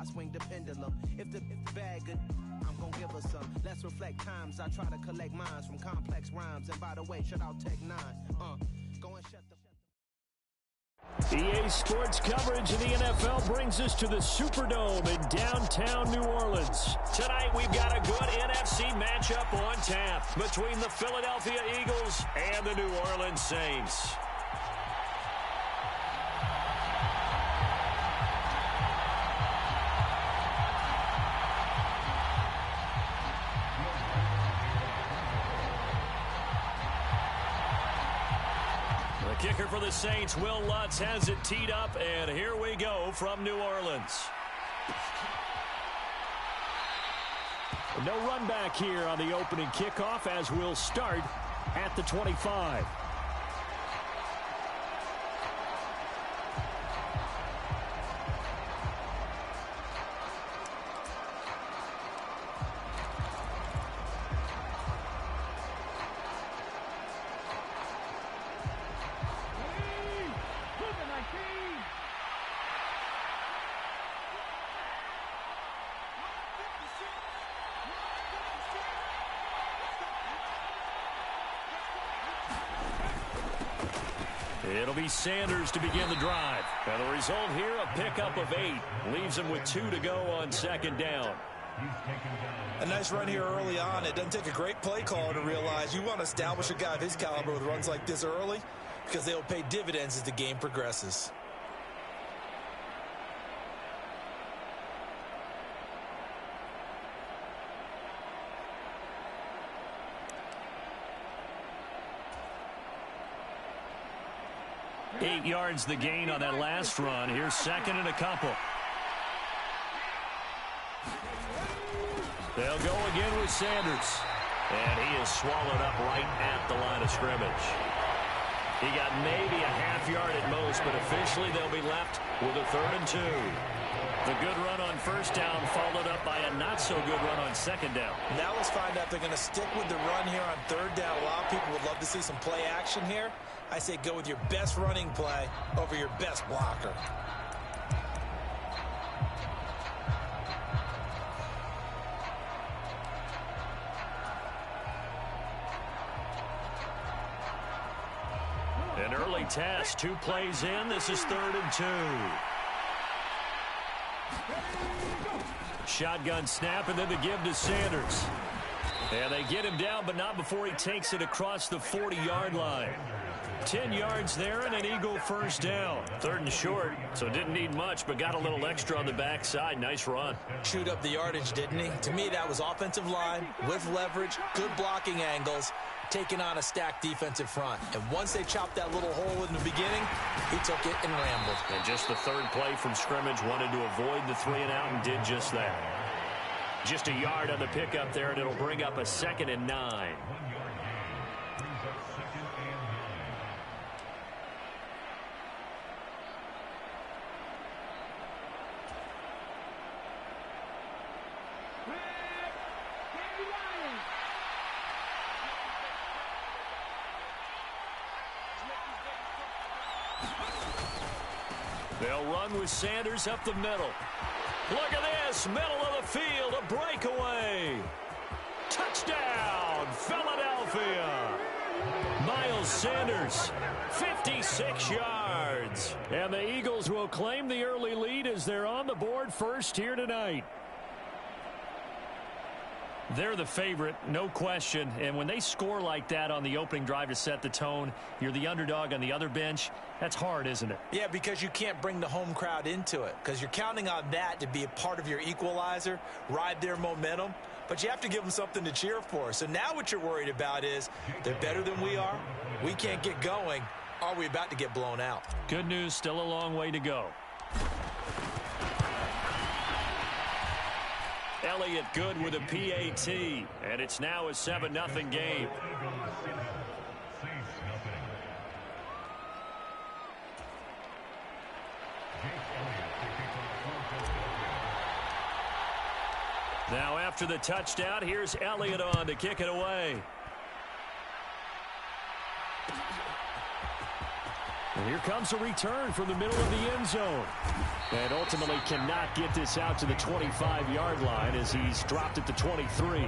I swing the pendulum. If the bag good, I'm gon' give her some. Let's reflect times. I try to collect minds from complex rhymes. And by the way, shut out Tech 9. Go and shut the... EA Sports coverage of the NFL brings us to the Superdome in downtown New Orleans. Tonight we've got a good NFC matchup on tap between the Philadelphia Eagles and the New Orleans Saints. Kicker for the Saints, Will Lutz, has it teed up, and here we go from New Orleans. No run back here on the opening kickoff as we'll start at the 25. It'll be Sanders to begin the drive. And the result here, a pickup of 8. Leaves him with 2 to go on second down. A nice run here early on. It doesn't take a great play caller to realize you want to establish a guy of his caliber with runs like this early because they'll pay dividends as the game progresses. Eight yards the gain on that last run. Here's second and a couple. They'll go again with Sanders. And he is swallowed up right at the line of scrimmage. He got maybe a half yard at most, but officially they'll be left with a 3rd and 2. The good run on first down followed up by a not-so-good run on second down. Now let's find out if they're going to stick with the run here on 3rd down. A lot of people would love to see some play action here. I say go with your best running play over your best blocker. An early test, 2 plays in. This is 3rd and 2. Shotgun snap, and then the give to Sanders. And they get him down, but not before he takes it across the 40-yard line. 10 yards there and an Eagle first down. 3rd and short, so didn't need much, but got a little extra on the backside. Nice run. Chewed up the yardage, didn't he? To me, that was offensive line with leverage, good blocking angles, taking on a stacked defensive front. And once they chopped that little hole in the beginning, he took it and rambled. And just the 3rd play from scrimmage, wanted to avoid the 3 and out and did just that. Just a yard on the pickup there, and it'll bring up a 2nd and 9. They'll run with Sanders up the middle. Look at this, middle of the field, a breakaway. Touchdown, Philadelphia. Miles Sanders, 56 yards. And the Eagles will claim the early lead as they're on the board first here tonight. They're the favorite, no question. And when they score like that on the opening drive to set the tone, you're the underdog on the other bench. That's hard, isn't it? Yeah, because you can't bring the home crowd into it because you're counting on that to be a part of your equalizer, ride their momentum. But you have to give them something to cheer for. So now what you're worried about is they're better than we are. We can't get going. Are we about to get blown out? Good news, still a long way to go. Elliott good with a PAT, and it's now a 7-0 game. Now after the touchdown, here's Elliott on to kick it away. And here comes a return from the middle of the end zone. And ultimately cannot get this out to the 25-yard line as he's dropped at the 23.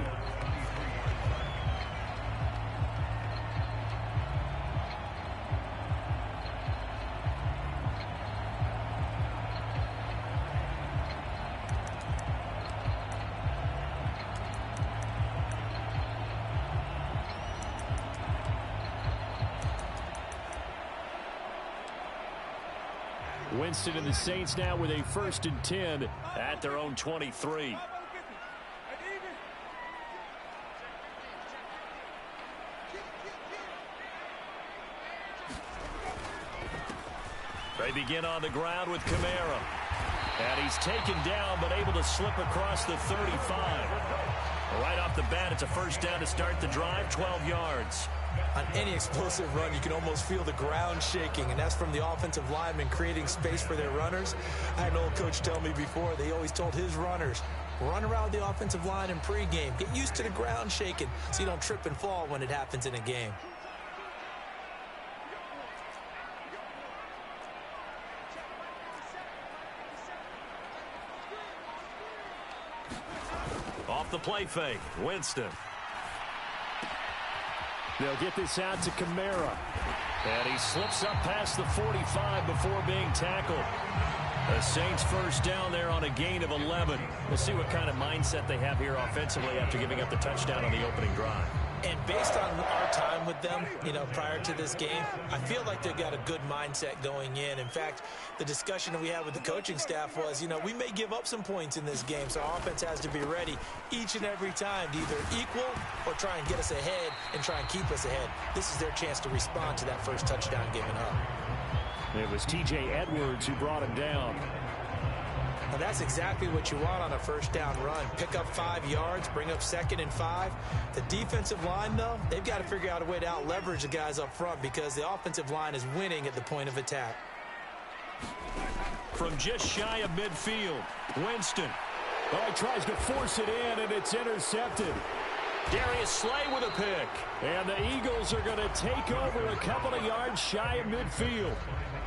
Winston and the Saints now with a 1st and 10 at their own 23. They begin on the ground with Kamara. And he's taken down but able to slip across the 35. Right off the bat, it's a 1st down to start the drive, 12 yards. On any explosive run, you can almost feel the ground shaking, and that's from the offensive linemen creating space for their runners. I had an old coach tell me before, they always told his runners, run around the offensive line in pregame. Get used to the ground shaking so you don't trip and fall when it happens in a game. Off the play fake, Winston. They'll get this out to Kamara. And he slips up past the 45 before being tackled. The Saints 1st down there on a gain of 11. We'll see what kind of mindset they have here offensively after giving up the touchdown on the opening drive. And based on our time with them, prior to this game, I feel like they've got a good mindset going in. In fact, the discussion that we had with the coaching staff was, we may give up some points in this game, so our offense has to be ready each and every time to either equal or try and get us ahead and try and keep us ahead. This is their chance to respond to that first touchdown given up. It was T.J. Edwards who brought him down. And that's exactly what you want on a 1st down run. Pick up 5 yards, bring up 2nd and 5. The defensive line, though, they've got to figure out a way to out-leverage the guys up front because the offensive line is winning at the point of attack. From just shy of midfield, Winston. Oh, he tries to force it in, and it's intercepted. Darius Slay with a pick. And the Eagles are going to take over a couple of yards shy of midfield.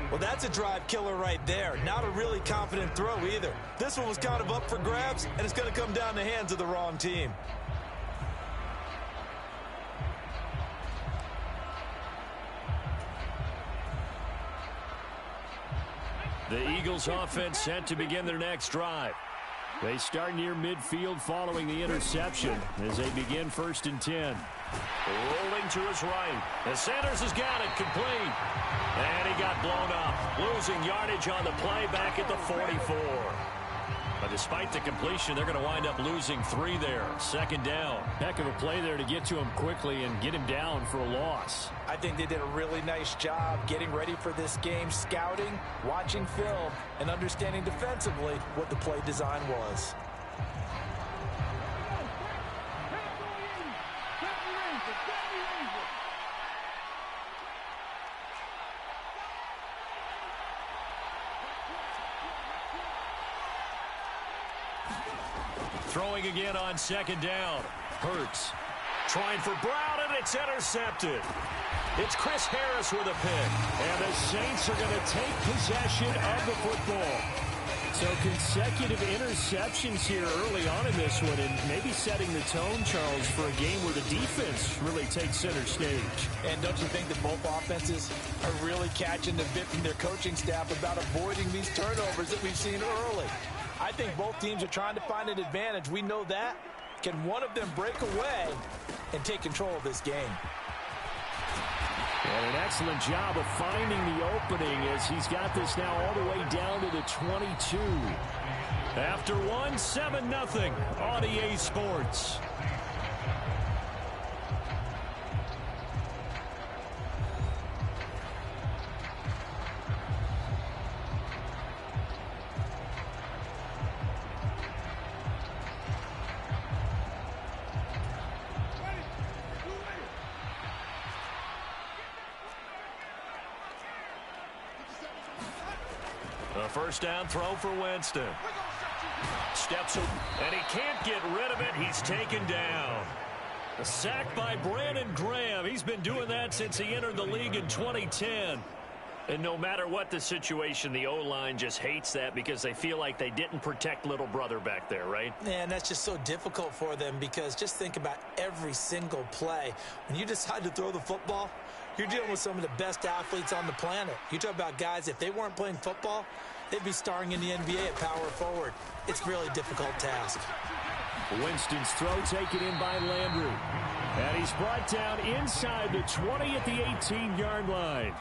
Well, that's a drive killer right there. Not a really confident throw either. This one was kind of up for grabs, and it's going to come down the hands of the wrong team. The Eagles offense set to begin their next drive. They start near midfield following the interception as they begin 1st and 10. Rolling to his right. And Sanders has got it complete. And he got blown up. Losing yardage on the play back at the 44. But despite the completion, they're going to wind up losing 3 there. 2nd down. Heck of a play there to get to him quickly and get him down for a loss. I think they did a really nice job getting ready for this game, scouting, watching film, and understanding defensively what the play design was. Throwing again on 2nd down. Hurts. Trying for Brown, and it's intercepted. It's Chris Harris with a pick. And the Saints are going to take possession of the football. So consecutive interceptions here early on in this one, and maybe setting the tone, Charles, for a game where the defense really takes center stage. And don't you think that both offenses are really catching the bit from their coaching staff about avoiding these turnovers that we've seen early? I think both teams are trying to find an advantage. We know that. Can one of them break away and take control of this game? And an excellent job of finding the opening as he's got this now all the way down to the 22. After one, 7-0 on EA Sports. A 1st down throw for Winston. Steps up, and he can't get rid of it. He's taken down. A sack by Brandon Graham. He's been doing that since he entered the league in 2010. And no matter what the situation, the O-line just hates that because they feel like they didn't protect little brother back there, right? And that's just so difficult for them because just think about every single play. When you decide to throw the football, you're dealing with some of the best athletes on the planet. You talk about guys, if they weren't playing football, they'd be starring in the NBA at power forward. It's a really difficult task. Winston's throw taken in by Landry. And he's brought down inside the 20 at the 18-yard line.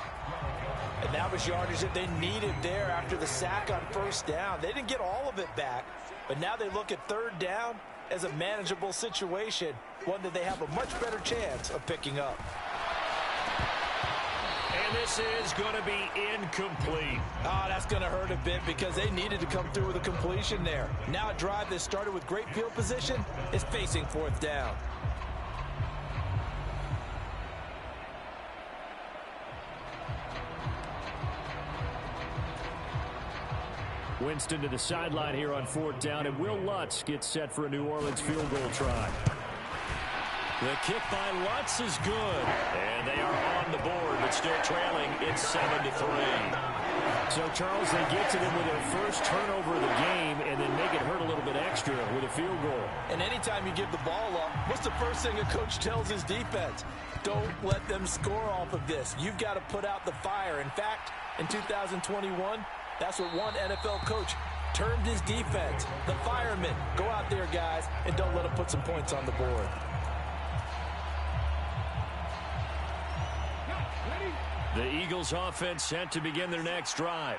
And that was yardage that they needed there after the sack on first down. They didn't get all of it back, but now they look at third down as a manageable situation, one that they have a much better chance of picking up. And this is going to be incomplete. Oh, that's going to hurt a bit because they needed to come through with a completion there. Now a drive that started with great field position is facing fourth down. Winston to the sideline here on fourth down, and Will Lutz gets set for a New Orleans field goal try. The kick by Lutz is good, and they are on the board, but still trailing. It's 7-3. So, Charles, they get to them with their first turnover of the game and then make it hurt a little bit extra with a field goal. And anytime you give the ball up, what's the first thing a coach tells his defense? Don't let them score off of this. You've got to put out the fire. In fact, in 2021, that's what one NFL coach termed his defense. The firemen. Go out there, guys, and don't let them put some points on the board. The Eagles offense set to begin their next drive.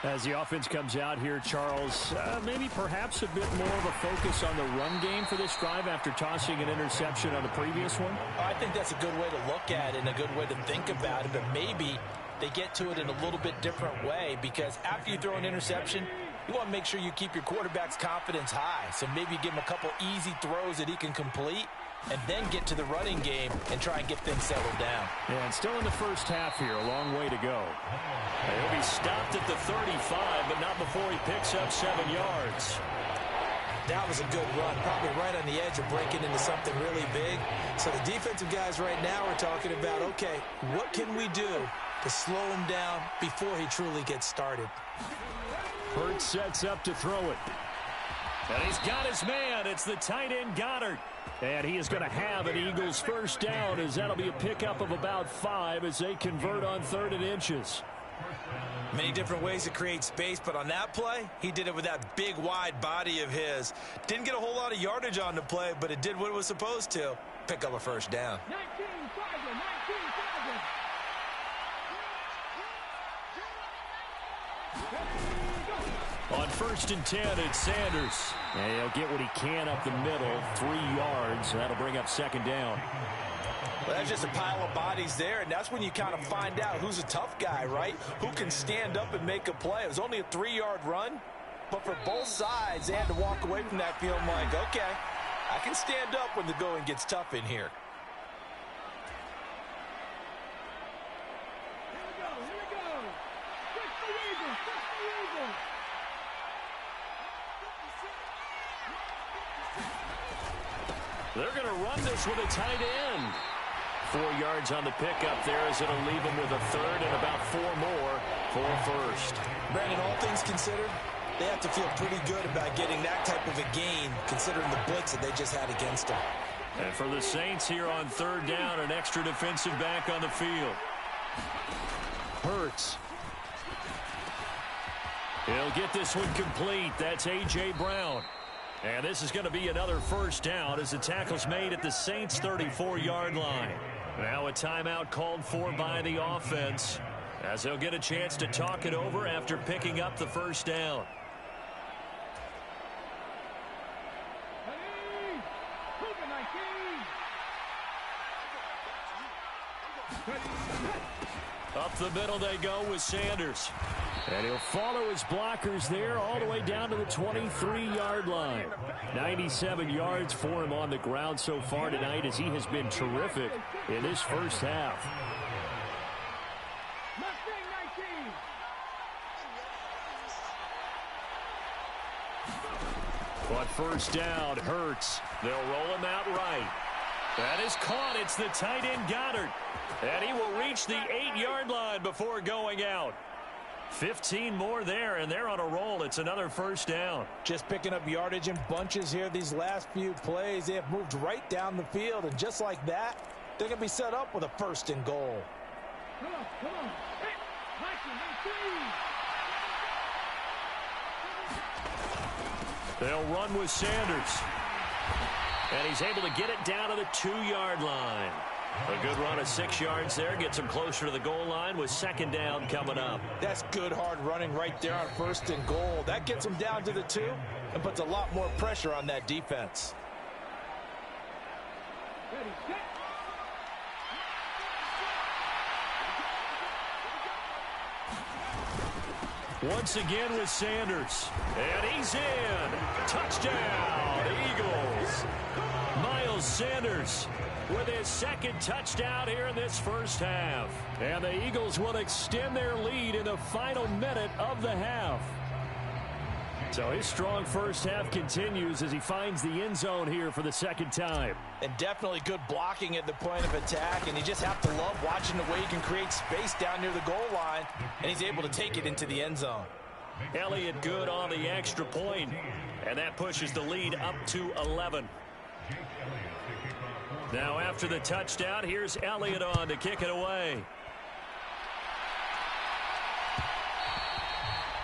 As the offense comes out here, Charles, maybe perhaps a bit more of a focus on the run game for this drive after tossing an interception on the previous one? I think that's a good way to look at it and a good way to think about it, but maybe they get to it in a little bit different way because after you throw an interception, you want to make sure you keep your quarterback's confidence high. So maybe give him a couple easy throws that he can complete and then get to the running game and try and get things settled down. Yeah, and still in the first half here, a long way to go. He'll be stopped at the 35, but not before he picks up 7 yards. That was a good run, probably right on the edge of breaking into something really big. So the defensive guys right now are talking about, okay, what can we do to slow him down before he truly gets started? Hurts sets up to throw it. And he's got his man. It's the tight end Goddard. And he is going to have an Eagles first down as that'll be a pickup of about 5 as they convert on 3rd and inches. Many different ways to create space, but on that play, he did it with that big, wide body of his. Didn't get a whole lot of yardage on the play, but it did what it was supposed to. Pick up a first down. 19-5. On 1st and 10, it's Sanders. And he'll get what he can up the middle, 3 yards. That'll bring up 2nd down. Well, that's just a pile of bodies there, and that's when you kind of find out who's a tough guy, right? Who can stand up and make a play. It was only a 3-yard run, but for both sides, they had to walk away from that feeling like, okay, I can stand up when the going gets tough in here. They're going to run this with a tight end. 4 yards on the pickup there as it'll leave them with a 3rd and about 4 more for 1st. Brandon, all things considered, they have to feel pretty good about getting that type of a gain considering the blitz that they just had against them. And for the Saints here on 3rd down, an extra defensive back on the field. Hurts. He'll get this one complete. That's A.J. Brown. And this is going to be another first down as the tackle's made at the Saints' 34-yard line. Now a timeout called for by the offense as they'll get a chance to talk it over after picking up the first down. Up the middle they go with Sanders. And he'll follow his blockers there all the way down to the 23-yard line. 97 yards for him on the ground so far tonight as he has been terrific in this first half. On 1st down, Hurts. They'll roll him out right. That is caught. It's the tight end Goddard. And he will reach the 8-yard line before going out. 15 more there, and they're on a roll. It's another first down. Just picking up yardage in bunches here these last few plays. They have moved right down the field, and just like that, they're going to be set up with a first and goal. Come on. Hey, they'll run with Sanders. And he's able to get it down to the 2-yard line. A good run of 6 yards there. Gets him closer to the goal line with second down coming up. That's good hard running right there on first and goal. That gets him down to the 2 and puts a lot more pressure on that defense. ready, set. Once again with Sanders. And he's in. Touchdown, Eagles. Miles Sanders with his second touchdown here in this first half. And the Eagles will extend their lead in the final minute of the half. So his strong first half continues as he finds the end zone here for the second time. And definitely good blocking at the point of attack. And you just have to love watching the way he can create space down near the goal line. And he's able to take it into the end zone. Elliott good on the extra point. And that pushes the lead up to 11. Now after the touchdown, here's Elliott on to kick it away.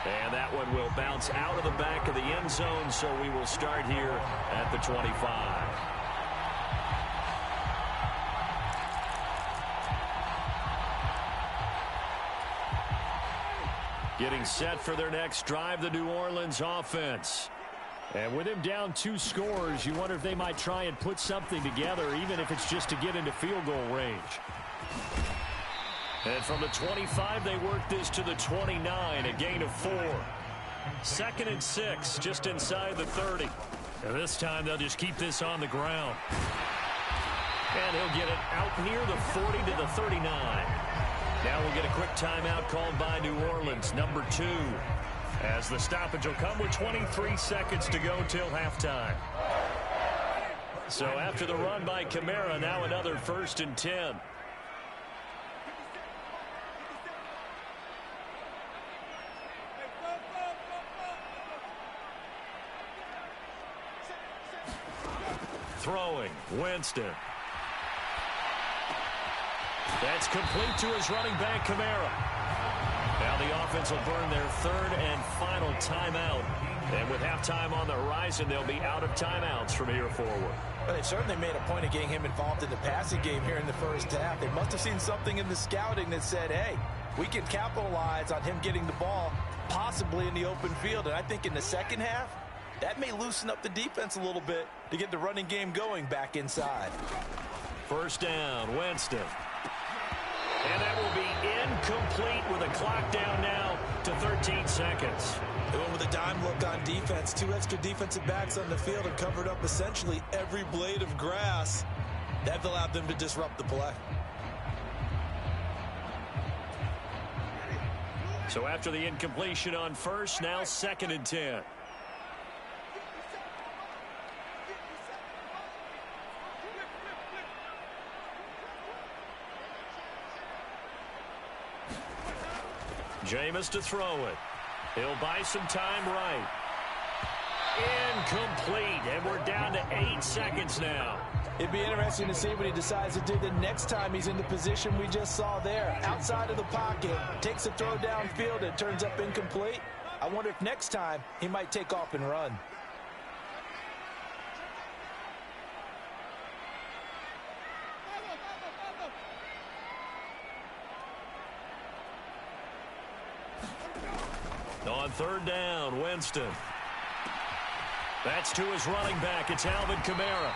And that one will bounce out of the back of the end zone, so we will start here at the 25. Getting set for their next drive, the New Orleans offense. And with him down 2 scores, you wonder if they might try and put something together, even if it's just to get into field goal range. And from the 25, they work this to the 29, a gain of 4. 2nd and 6, just inside the 30. And this time, they'll just keep this on the ground. And he'll get it out near the 40 to the 39. Now we'll get a quick timeout called by New Orleans, number 2. As the stoppage will come with 23 seconds to go till halftime. So after the run by Kamara, now another 1st and 10. Throwing, Winston. That's complete to his running back, Kamara. Now the offense will burn their 3rd and final timeout. And with halftime on the horizon, they'll be out of timeouts from here forward. Well, they certainly made a point of getting him involved in the passing game here in the first half. They must have seen something in the scouting that said, hey, we can capitalize on him getting the ball, possibly in the open field. And I think in the second half, that may loosen up the defense a little bit to get the running game going back inside. First down, Winston. And that will be incomplete with a clock down now to 13 seconds. They went with a dime look on defense. 2 extra defensive backs on the field and covered up essentially every blade of grass. That allowed them to disrupt the play. So after the incompletion on first, now 2nd and 10. Jameis to throw it. He'll buy some time right. Incomplete, and we're down to 8 seconds now. It'd be interesting to see what he decides to do the next time he's in the position we just saw there. Outside of the pocket, takes a throw downfield, and turns up incomplete. I wonder if next time he might take off and run. On 3rd down, Winston. That's to his running back. It's Alvin Kamara.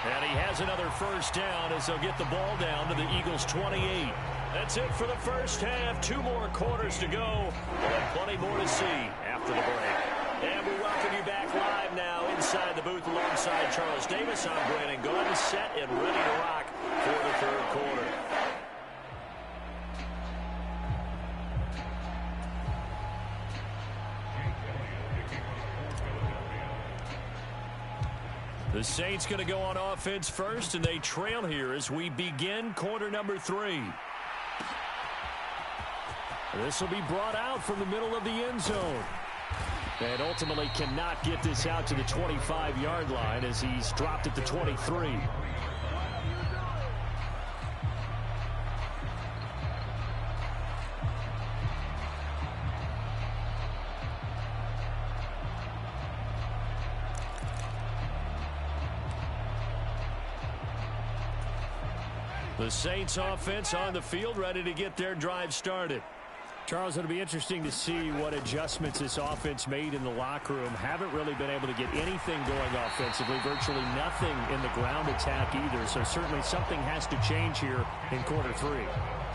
And he has another first down as they'll get the ball down to the Eagles' 28. That's it for the first half. 2 more quarters to go. And plenty more to see after the break. And we welcome you back live now inside the booth alongside Charles Davis. I'm Brandon Gordon, set and ready to rock for the 3rd quarter. The Saints going to go on offense first, and they trail here as we begin quarter number 3. This will be brought out from the middle of the end zone. And ultimately cannot get this out to the 25-yard line as he's dropped at the 23. The Saints offense on the field, ready to get their drive started. Charles, it'll be interesting to see what adjustments this offense made in the locker room. Haven't really been able to get anything going offensively, virtually nothing in the ground attack either. So certainly something has to change here in quarter 3.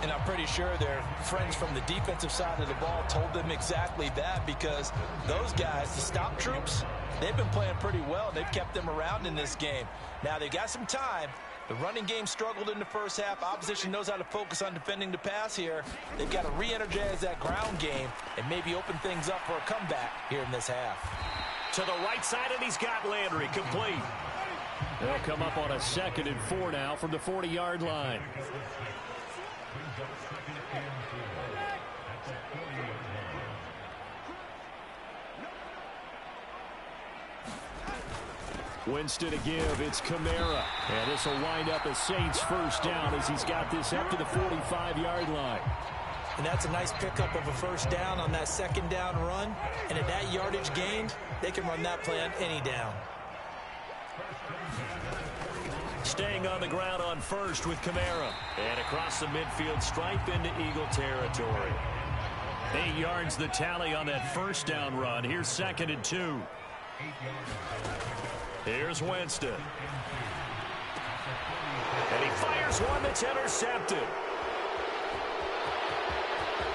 And I'm pretty sure their friends from the defensive side of the ball told them exactly that, because those guys, the stop troops, they've been playing pretty well. They've kept them around in this game. Now they've got some time. The running game struggled in the first half. Opposition knows how to focus on defending the pass here. They've got to re-energize that ground game and maybe open things up for a comeback here in this half. To the right side, and he's got Landry complete. They'll come up on a 2nd and 4 now from the 40-yard line. Winston to give. It's Kamara. And this will wind up a Saints first down as he's got this up to the 45-yard line. And that's a nice pickup of a first down on that 2nd down run. And at that yardage gained, they can run that play on any down. Staying on the ground on first with Kamara. And across the midfield stripe into Eagle territory. 8 yards the tally on that first down run. Here's 2nd and 2. Here's Winston. And he fires one that's intercepted.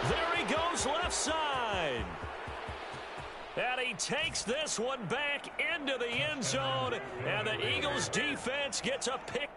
There he goes left side. And he takes this one back into the end zone. And the Eagles defense gets a pick.